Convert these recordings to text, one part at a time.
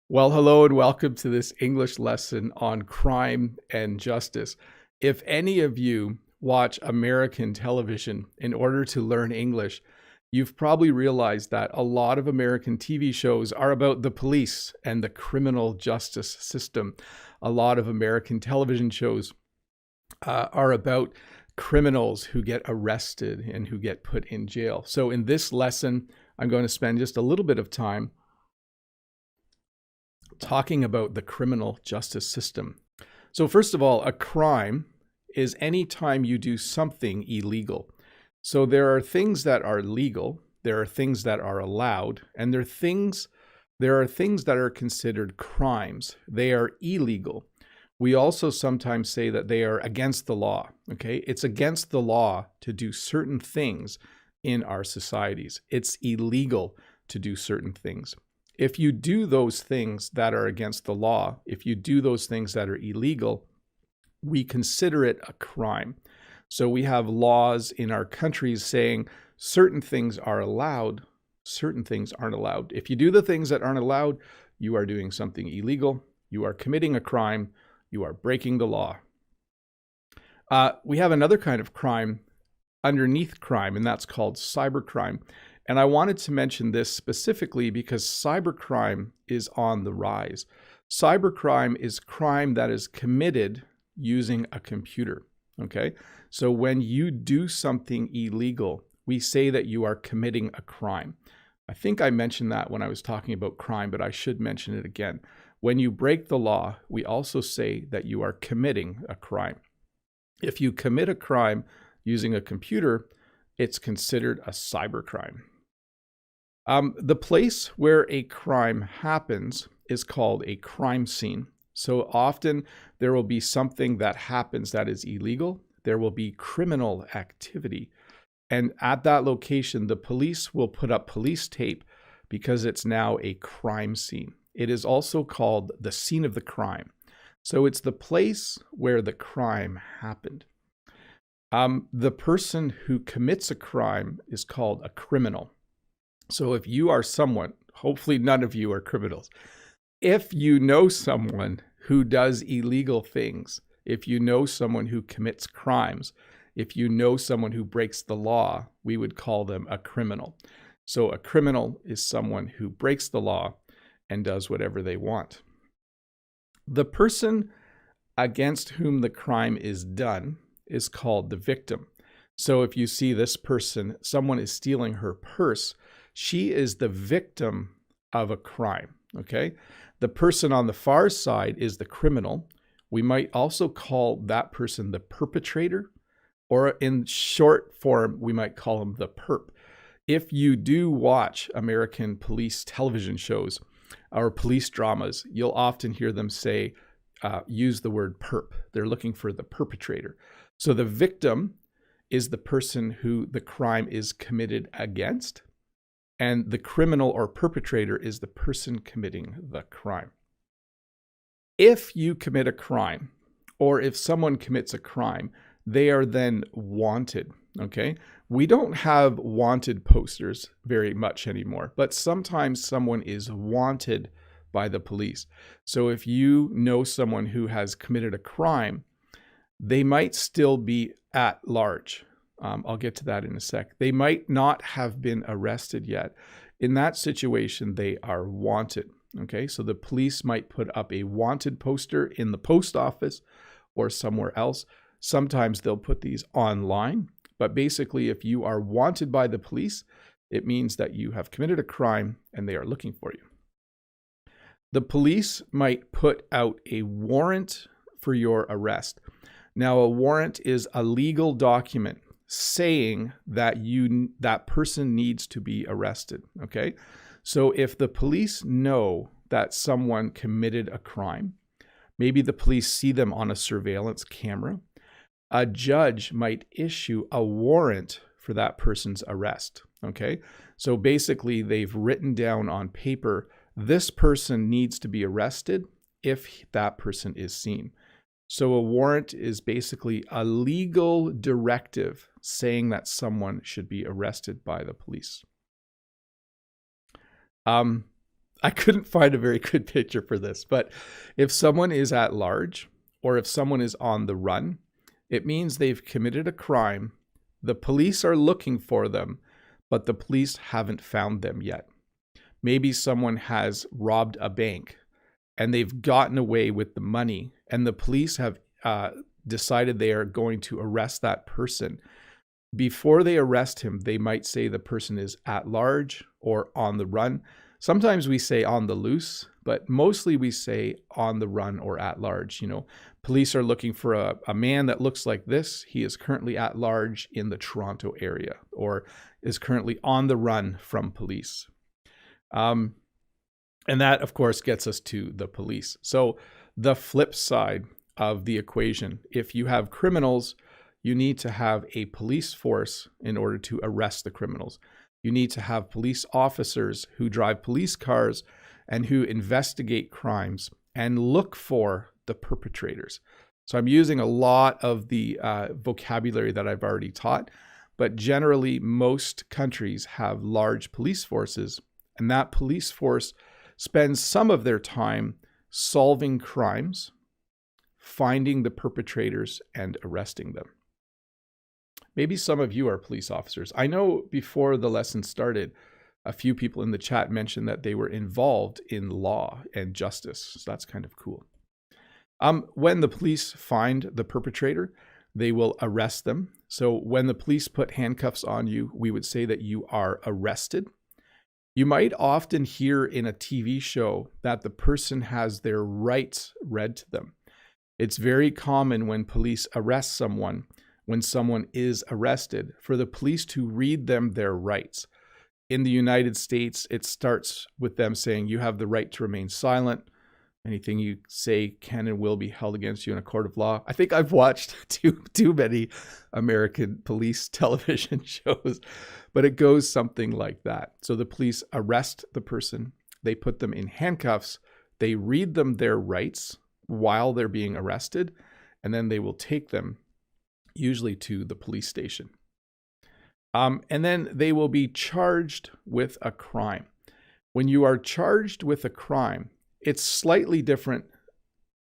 Well, hello and welcome to this English lesson on crime and justice. If any of you watch American television in order to learn English, you've probably realized that a lot of American TV shows are about the police and the criminal justice system. A lot of American television shows are about criminals who get arrested and who get put in jail. So in this lesson, I'm going to spend just a little bit of time talking about the criminal justice system. So first of all, a crime is any time you do something illegal. So there are things that are legal, there are things that are allowed, and there are things that are considered crimes. They are illegal. We also sometimes say that they are against the law, okay? It's against the law to do certain things in our societies. It's illegal to do certain things. If you do those things that are against the law, if you do those things that are illegal, we consider it a crime. So we have laws in our countries saying certain things are allowed, certain things aren't allowed. If you do the things that aren't allowed, you are doing something illegal, you are committing a crime, you are breaking the law. We have another kind of crime underneath crime, and that's called cybercrime. And I wanted to mention this specifically because cybercrime is on the rise. Cybercrime is crime that is committed using a computer, okay? So when you do something illegal, we say that you are committing a crime. I think I mentioned that when I was talking about crime, but I should mention it again. When you break the law, we also say that you are committing a crime. If you commit a crime using a computer, it's considered a cybercrime. The place where a crime happens is called a crime scene. So often there will be something that happens that is illegal. There will be criminal activity. And at that location, the police will put up police tape because it's now a crime scene. It is also called the scene of the crime. So it's the place where the crime happened. The person who commits a crime is called a criminal. So if you are someone, hopefully none of you are criminals, if you know someone who does illegal things, if you know someone who commits crimes, if you know someone who breaks the law, we would call them a criminal. So a criminal is someone who breaks the law and does whatever they want. The person against whom the crime is done is called the victim. So if you see this person, someone is stealing her purse, she is the victim of a crime, okay? The person on the far side is the criminal. We might also call that person the perpetrator, or in short form, we might call him the perp. If you do watch American police television shows or police dramas, you'll often hear them say, use the word perp. They're looking for the perpetrator. So the victim is the person who the crime is committed against, and the criminal or perpetrator is the person committing the crime. If you commit a crime, or if someone commits a crime, they are then wanted, okay? We don't have wanted posters very much anymore, but sometimes someone is wanted by the police. So if you know someone who has committed a crime, they might still be at large. I'll get to that in a sec. They might not have been arrested yet. In that situation, they are wanted. Okay, so the police might put up a wanted poster in the post office or somewhere else. Sometimes they'll put these online, but basically, if you are wanted by the police, it means that you have committed a crime and they are looking for you. The police might put out a warrant for your arrest. Now, a warrant is a legal document saying that that person needs to be arrested, okay? So if the police know that someone committed a crime, maybe the police see them on a surveillance camera, a judge might issue a warrant for that person's arrest, okay? So basically, they've written down on paper, this person needs to be arrested if that person is seen. So a warrant is basically a legal directive saying that someone should be arrested by the police. I couldn't find a very good picture for this, but if someone is at large or if someone is on the run, it means they've committed a crime. The police are looking for them, but the police haven't found them yet. Maybe someone has robbed a bank and they've gotten away with the money, and the police have decided they are going to arrest that person. Before they arrest him, they might say the person is at large or on the run. Sometimes we say on the loose, but mostly we say on the run or at large. Police are looking for a man that looks like this. He is currently at large in the Toronto area or is currently on the run from police. And that, of course, gets us to the police. So the flip side of the equation, if you have criminals, you need to have a police force in order to arrest the criminals. You need to have police officers who drive police cars and who investigate crimes and look for the perpetrators. So I'm using a lot of the vocabulary that I've already taught, but generally most countries have large police forces, and that police force spends some of their time solving crimes, finding the perpetrators, and arresting them. Maybe some of you are police officers. I know before the lesson started, a few people in the chat mentioned that they were involved in law and justice. So that's kind of cool. When the police find the perpetrator, they will arrest them. So when the police put handcuffs on you, we would say that you are arrested. You might often hear in a TV show that the person has their rights read to them. It's very common when police arrest someone, when someone is arrested, for the police to read them their rights. In the United States, it starts with them saying, you have the right to remain silent. Anything you say can and will be held against you in a court of law. I think I've watched too many American police television shows, but it goes something like that. So the police arrest the person, they put them in handcuffs, they read them their rights while they're being arrested, and then they will take them usually to the police station. And then they will be charged with a crime. When you are charged with a crime, it's slightly different.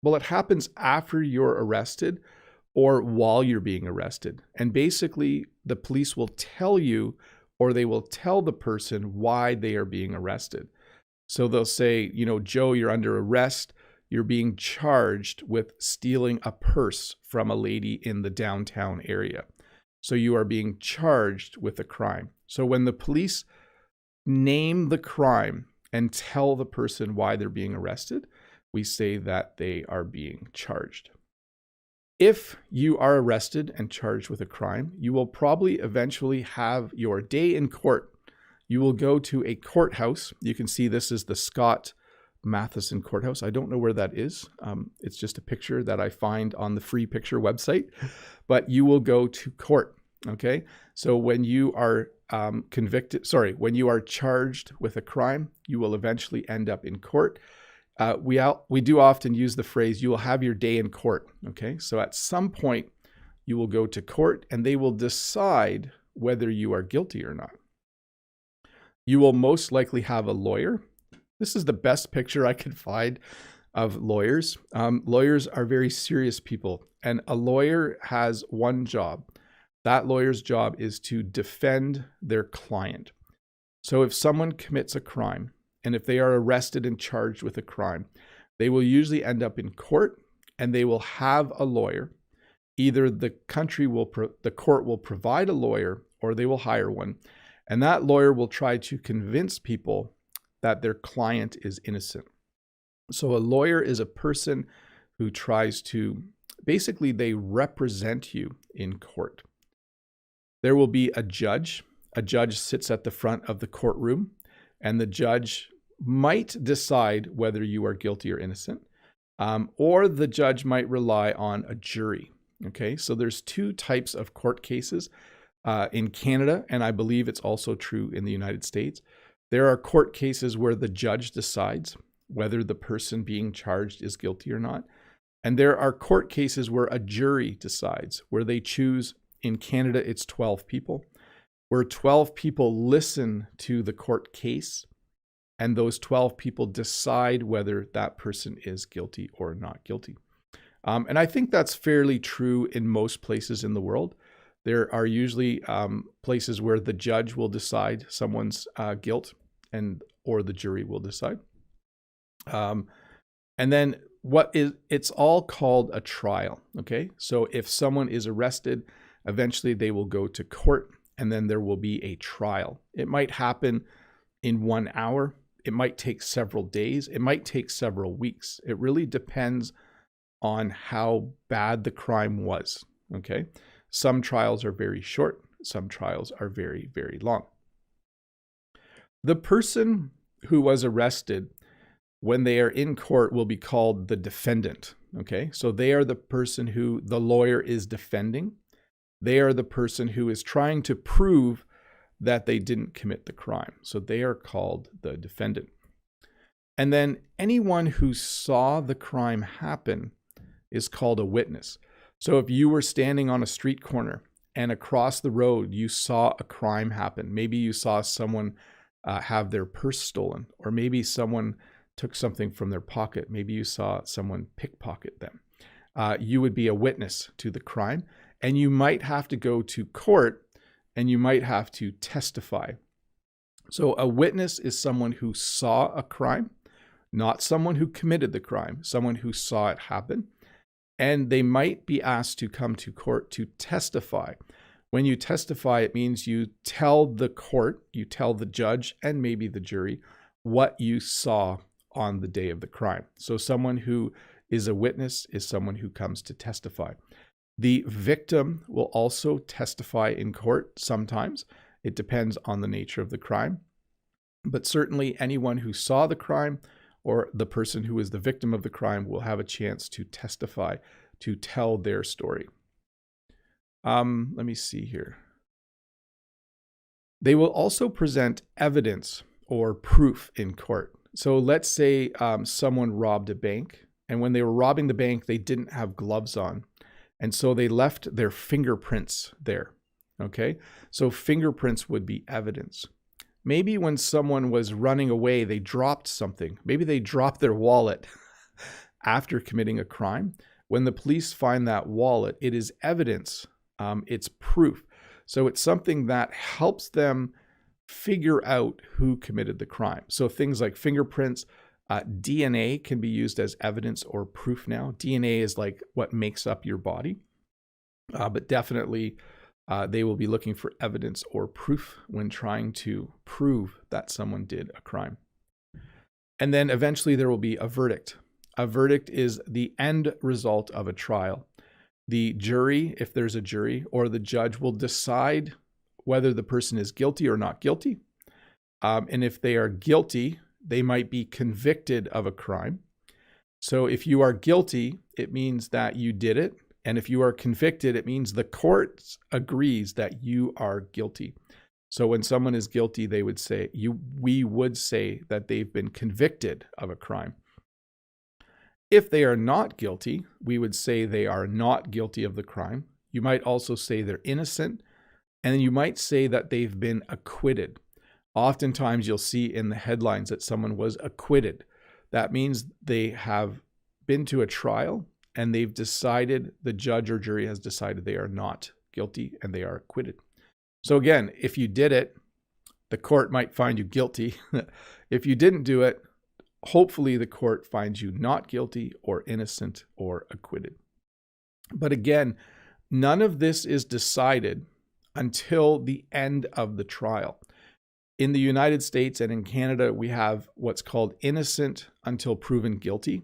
Well, it happens after you're arrested or while you're being arrested. And basically, the police will tell you, or they will tell the person why they are being arrested. So they'll say, Joe, you're under arrest. You're being charged with stealing a purse from a lady in the downtown area. So you are being charged with a crime. So when the police name the crime and tell the person why they're being arrested, we say that they are being charged. If you are arrested and charged with a crime, you will probably eventually have your day in court. You will go to a courthouse. You can see this is the Scott Matheson Courthouse. I don't know where that is. It's just a picture that I find on the free picture website, but you will go to court. Okay. So when you are when you are charged with a crime, you will eventually end up in court. We do often use the phrase, you will have your day in court. Okay. So at some point you will go to court and they will decide whether you are guilty or not. You will most likely have a lawyer. This is the best picture I could find of lawyers. Lawyers are very serious people, and a lawyer has one job. That lawyer's job is to defend their client. So if someone commits a crime, and if they are arrested and charged with a crime, they will usually end up in court, and they will have a lawyer. Either the court will provide a lawyer, or they will hire one, and that lawyer will try to convince people that their client is innocent. So a lawyer is a person who tries to, basically they represent you in court. There will be a judge. A judge sits at the front of the courtroom, and the judge might decide whether you are guilty or innocent, or the judge might rely on a jury. Okay, so there's two types of court cases in Canada, and I believe it's also true in the United States. There are court cases where the judge decides whether the person being charged is guilty or not. And there are court cases where a jury decides, where they choose, in Canada, it's 12 people, where 12 people listen to the court case and those 12 people decide whether that person is guilty or not guilty. And I think that's fairly true in most places in the world. There are usually places where the judge will decide someone's guilt, or the jury will decide. And then it's all called a trial. Okay, so if someone is arrested, eventually they will go to court, and then there will be a trial. It might happen in 1 hour. It might take several days. It might take several weeks. It really depends on how bad the crime was. Okay, some trials are very short. Some trials are very, very long. The person who was arrested, when they are in court, will be called the defendant. Okay, so they are the person who the lawyer is defending. They are the person who is trying to prove that they didn't commit the crime. So they are called the defendant. And then anyone who saw the crime happen is called a witness. So if you were standing on a street corner and across the road you saw a crime happen, maybe you saw someone have their purse stolen, or maybe someone took something from their pocket, maybe you saw someone pickpocket them, you would be a witness to the crime, and you might have to go to court and you might have to testify. So a witness is someone who saw a crime, not someone who committed the crime, someone who saw it happen. And they might be asked to come to court to testify. When you testify, it means you tell the court, you tell the judge, and maybe the jury what you saw on the day of the crime. So someone who is a witness is someone who comes to testify. The victim will also testify in court sometimes. It depends on the nature of the crime. But certainly anyone who saw the crime or the person who is the victim of the crime will have a chance to testify, to tell their story. Let me see here. They will also present evidence or proof in court. So let's say someone robbed a bank, and when they were robbing the bank, they didn't have gloves on. And so they left their fingerprints there. Okay, so fingerprints would be evidence. Maybe when someone was running away, they dropped something. Maybe they dropped their wallet after committing a crime. When the police find that wallet, it is evidence. It's proof. So it's something that helps them figure out who committed the crime. So things like fingerprints, DNA can be used as evidence or proof now. DNA is like what makes up your body. But definitely they will be looking for evidence or proof when trying to prove that someone did a crime. And then eventually there will be a verdict. A verdict is the end result of a trial. The jury, if there's a jury, or the judge will decide whether the person is guilty or not guilty. And if they are guilty, they might be convicted of a crime. So if you are guilty, it means that you did it. And if you are convicted, it means the court agrees that you are guilty. So when someone is guilty, they would say, we would say that they've been convicted of a crime. If they are not guilty, we would say they are not guilty of the crime. You might also say they're innocent, and then you might say that they've been acquitted. Oftentimes you'll see in the headlines that someone was acquitted. That means they have been to a trial and they've decided, the judge or jury has decided they are not guilty and they are acquitted. So again, if you did it, the court might find you guilty. If you didn't do it, hopefully the court finds you not guilty or innocent or acquitted. But again, none of this is decided until the end of the trial. In the United States and in Canada, we have what's called innocent until proven guilty.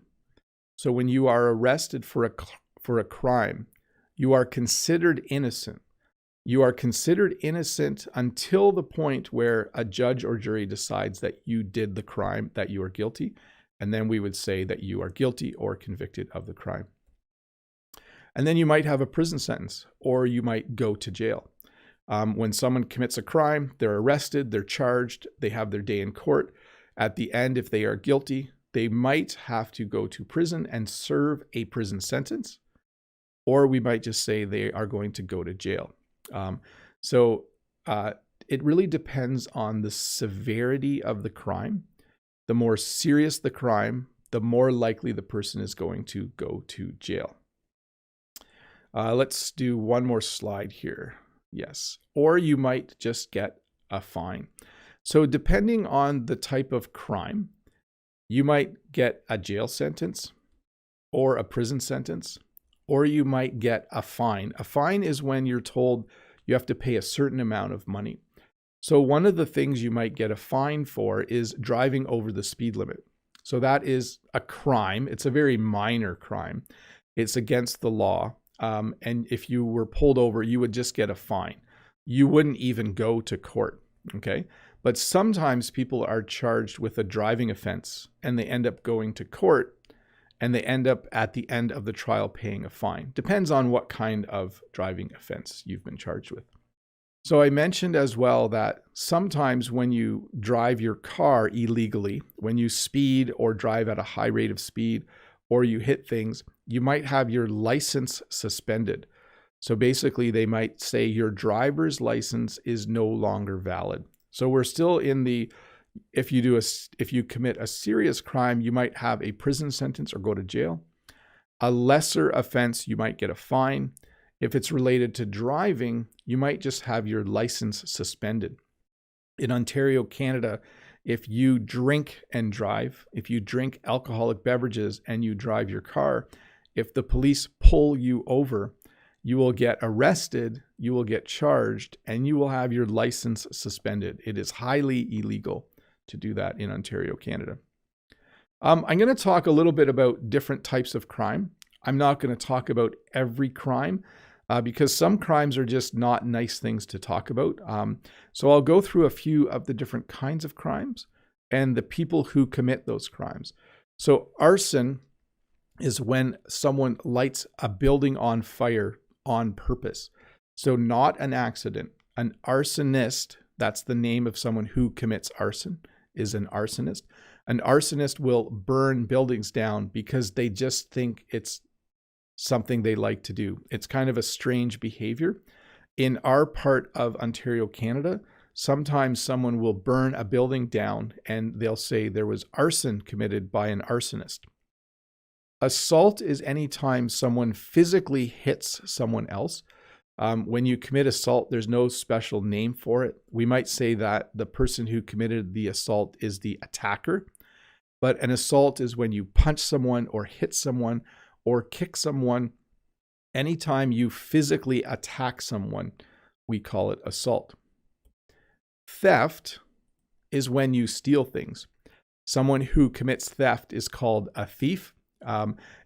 So when you are arrested for a crime, you are considered innocent. You are considered innocent until the point where a judge or jury decides that you did the crime, that you are guilty, and then we would say that you are guilty or convicted of the crime. And then you might have a prison sentence, or you might go to jail. When someone commits a crime, they're arrested, they're charged, they have their day in court. At the end, if they are guilty, they might have to go to prison and serve a prison sentence, or we might just say they are going to go to jail. So it really depends on the severity of the crime. The more serious the crime, the more likely the person is going to go to jail. Let's do one more slide here. Yes. Or you might just get a fine. So depending on the type of crime, you might get a jail sentence or a prison sentence, or you might get a fine. A fine is when you're told you have to pay a certain amount of money. So one of the things you might get a fine for is driving over the speed limit. So that is a crime. It's a very minor crime. It's against the law. And if you were pulled over, you would just get a fine. You wouldn't even go to court, okay? But sometimes people are charged with a driving offense and they end up going to court and they end up at the end of the trial paying a fine. Depends on what kind of driving offense you've been charged with. So I mentioned as well that sometimes when you drive your car illegally, when you speed or drive at a high rate of speed, or you hit things, you might have your license suspended. So basically they might say your driver's license is no longer valid. So we're still in the, if you commit a serious crime, you might have a prison sentence or go to jail. A lesser offense, you might get a fine. If it's related to driving, you might just have your license suspended. In Ontario, Canada, if you drink and drive, if you drink alcoholic beverages and you drive your car, if the police pull you over, you will get arrested, you will get charged, and you will have your license suspended. It is highly illegal to do that in Ontario, Canada. I'm going to talk a little bit about different types of crime. I'm not going to talk about every crime because some crimes are just not nice things to talk about. So I'll go through a few of the different kinds of crimes and the people who commit those crimes. So arson is when someone lights a building on fire on purpose. So not an accident. An arsonist, that's the name of someone who commits arson, is an arsonist. An arsonist will burn buildings down because they just think it's something they like to do. It's kind of a strange behavior. In our part of Ontario, Canada, sometimes someone will burn a building down and they'll say there was arson committed by an arsonist. Assault is any time someone physically hits someone else. When you commit assault, there's no special name for it. We might say that the person who committed the assault is the attacker, but an assault is when you punch someone or hit someone or kick someone. Anytime you physically attack someone, we call it assault. Theft is when you steal things. Someone who commits theft is called a thief.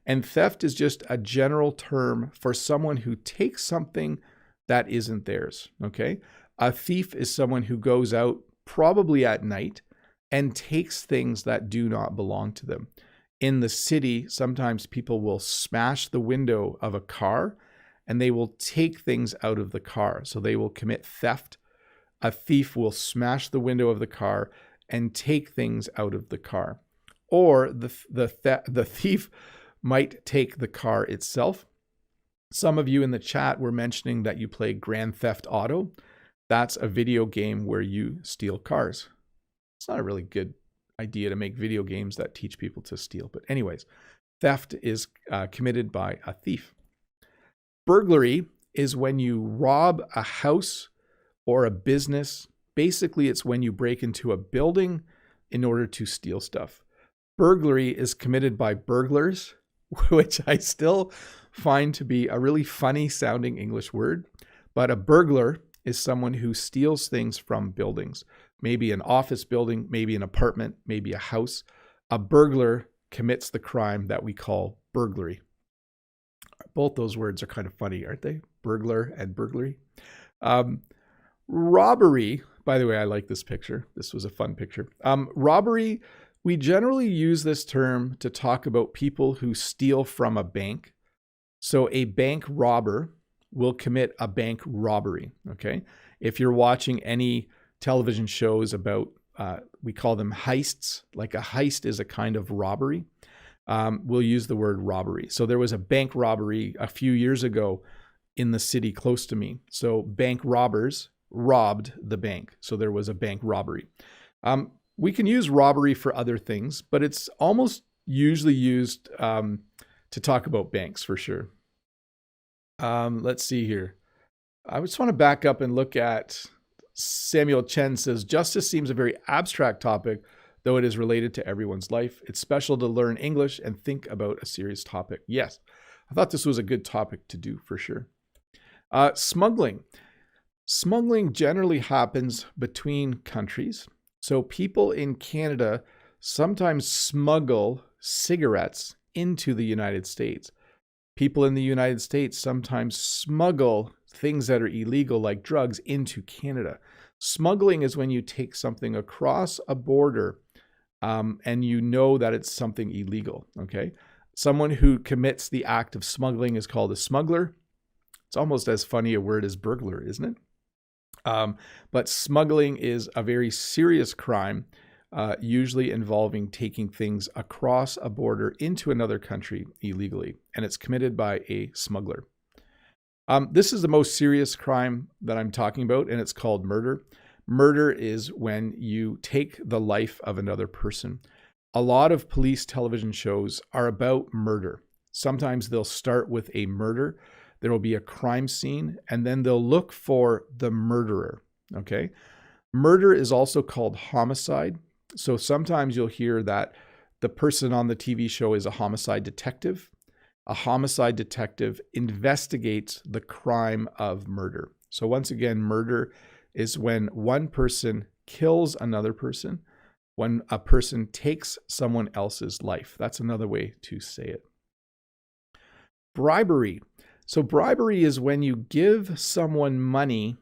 And theft is just a general term for someone who takes something that isn't theirs, okay? A thief is someone who goes out probably at night and takes things that do not belong to them. In the city, sometimes people will smash the window of a car and they will take things out of the car. So they will commit theft. A thief will smash the window of the car and take things out of the car. Or the thief might take the car itself. Some of you in the chat were mentioning that you play Grand Theft Auto. That's a video game where you steal cars. It's not a really good idea to make video games that teach people to steal. But anyways, theft is committed by a thief. Burglary is when you rob a house or a business. Basically, it's when you break into a building in order to steal stuff. Burglary is committed by burglars, which I still find to be a really funny sounding English word. But a burglar is someone who steals things from buildings, maybe an office building, maybe an apartment, maybe a house. A burglar commits the crime that we call burglary. Both those words are kind of funny, aren't they? Burglar and burglary. Robbery, by the way, I like this picture. This was a fun picture. Robbery, we generally use this term to talk about people who steal from a bank. So a bank robber will commit a bank robbery, okay? If you're watching any television shows about, we call them heists, like a heist is a kind of robbery, we'll use the word robbery. So there was a bank robbery a few years ago in the city close to me. So bank robbers robbed the bank. So there was a bank robbery. We can use robbery for other things, but it's almost usually used to talk about banks for sure. Let's see here. I just want to back up and look at Samuel Chen says, justice seems a very abstract topic, though it is related to everyone's life. It's special to learn English and think about a serious topic. Yes, I thought this was a good topic to do for sure. Smuggling. Smuggling generally happens between countries. So people in Canada sometimes smuggle cigarettes into the United States. People in the United States sometimes smuggle things that are illegal, like drugs, into Canada. Smuggling is when you take something across a border and you know that it's something illegal, okay? Someone who commits the act of smuggling is called a smuggler. It's almost as funny a word as burglar, isn't it? But smuggling is a very serious crime, usually involving taking things across a border into another country illegally, and it's committed by a smuggler. This is the most serious crime that I'm talking about, and it's called murder. Murder is when you take the life of another person. A lot of police television shows are about murder. Sometimes they'll start with a murder. There will be a crime scene, and then they'll look for the murderer, okay? Murder is also called homicide. So sometimes you'll hear that the person on the TV show is a homicide detective. A homicide detective investigates the crime of murder. So once again, murder is when one person kills another person, when a person takes someone else's life. That's another way to say it. Bribery. So bribery is when you give someone money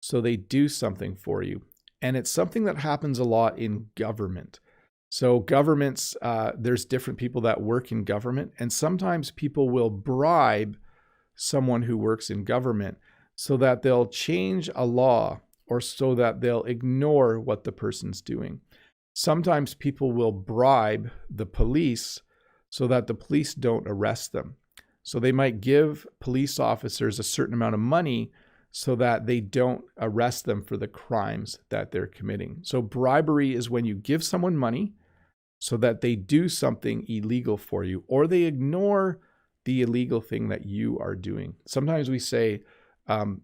so they do something for you. And it's something that happens a lot in government. So governments, there's different people that work in government, and sometimes people will bribe someone who works in government so that they'll change a law or so that they'll ignore what the person's doing. Sometimes people will bribe the police so that the police don't arrest them. So they might give police officers a certain amount of money so that they don't arrest them for the crimes that they're committing. So bribery is when you give someone money so that they do something illegal for you, or they ignore the illegal thing that you are doing. Sometimes we say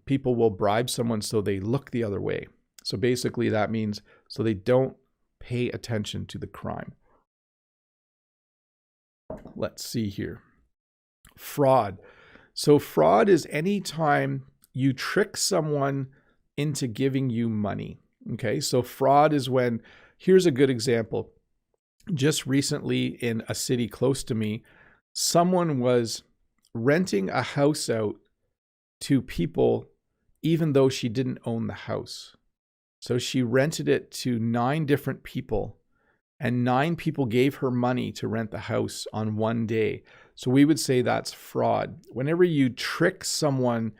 people will bribe someone so they look the other way. So basically that means so they don't pay attention to the crime. Let's see here. Fraud. So fraud is any time you trick someone into giving you money. Okay, so fraud is when, here's a good example. Just recently in a city close to me, someone was renting a house out to people even though she didn't own the house. So she rented it to 9 different people, and 9 people gave her money to rent the house on one day. So we would say that's fraud. Whenever you trick someone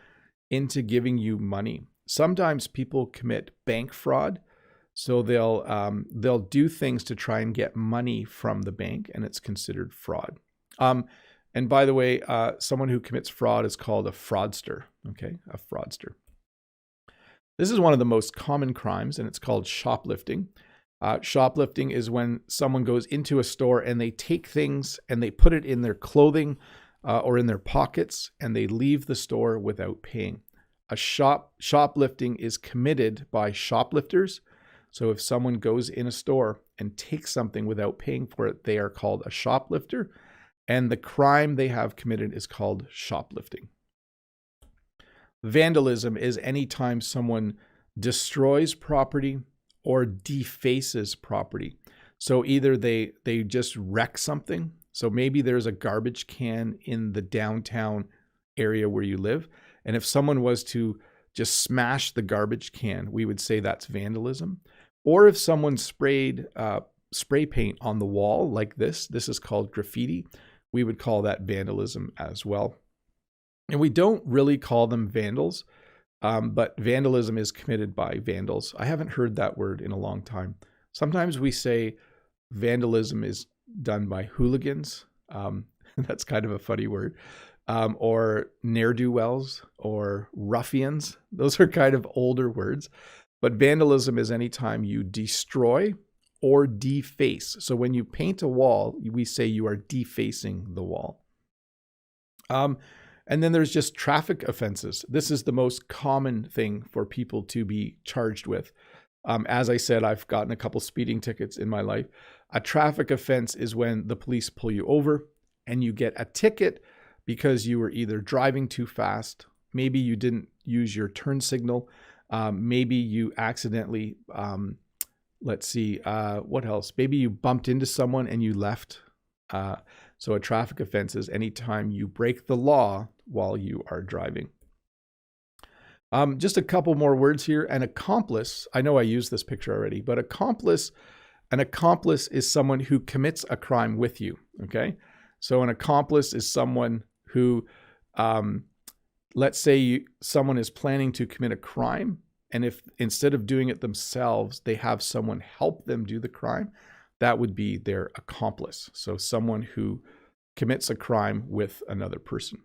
into giving you money, sometimes people commit bank fraud. So they'll do things to try and get money from the bank, and it's considered fraud. And by the way, someone who commits fraud is called a fraudster. Okay, a fraudster. This is one of the most common crimes, and it's called shoplifting. Shoplifting is when someone goes into a store and they take things and they put it in their clothing or in their pockets, and they leave the store without paying. Shoplifting is committed by shoplifters. So if someone goes in a store and takes something without paying for it, they are called a shoplifter. And the crime they have committed is called shoplifting. Vandalism is any time someone destroys property or defaces property. So either they just wreck something. So maybe there's a garbage can in the downtown area where you live. And if someone was to just smash the garbage can, we would say that's vandalism. Or if someone sprayed spray paint on the wall like this is called graffiti, we would call that vandalism as well. And we don't really call them vandals, but vandalism is committed by vandals. I haven't heard that word in a long time. Sometimes we say vandalism is done by hooligans. That's kind of a funny word. Or ne'er-do-wells or ruffians. Those are kind of older words. But vandalism is any time you destroy or deface. So when you paint a wall, we say you are defacing the wall. And then there's just traffic offenses. This is the most common thing for people to be charged with. As I said, I've gotten a couple speeding tickets in my life. A traffic offense is when the police pull you over and you get a ticket because you were either driving too fast, maybe you didn't use your turn signal, maybe you accidentally, what else? Maybe you bumped into someone and you left. So a traffic offense is anytime you break the law while you are driving. Just a couple more words here. An accomplice, I know I used this picture already, but an accomplice is someone who commits a crime with you, okay? So an accomplice is someone who, let's say someone is planning to commit a crime, and if instead of doing it themselves, they have someone help them do the crime, that would be their accomplice. So someone who commits a crime with another person.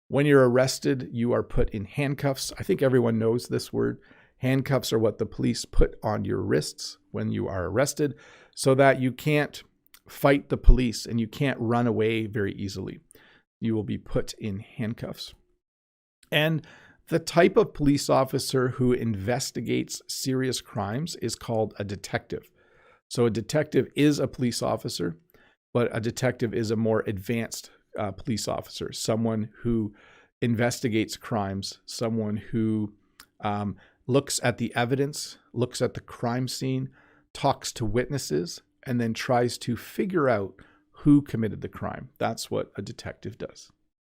When you're arrested, you are put in handcuffs. I think everyone knows this word. Handcuffs are what the police put on your wrists when you are arrested so that you can't fight the police and you can't run away very easily. You will be put in handcuffs. And the type of police officer who investigates serious crimes is called a detective. So a detective is a police officer, but a detective is a more advanced police officer, someone who investigates crimes, someone who looks at the evidence, looks at the crime scene, talks to witnesses, and then tries to figure out who committed the crime. That's what a detective does.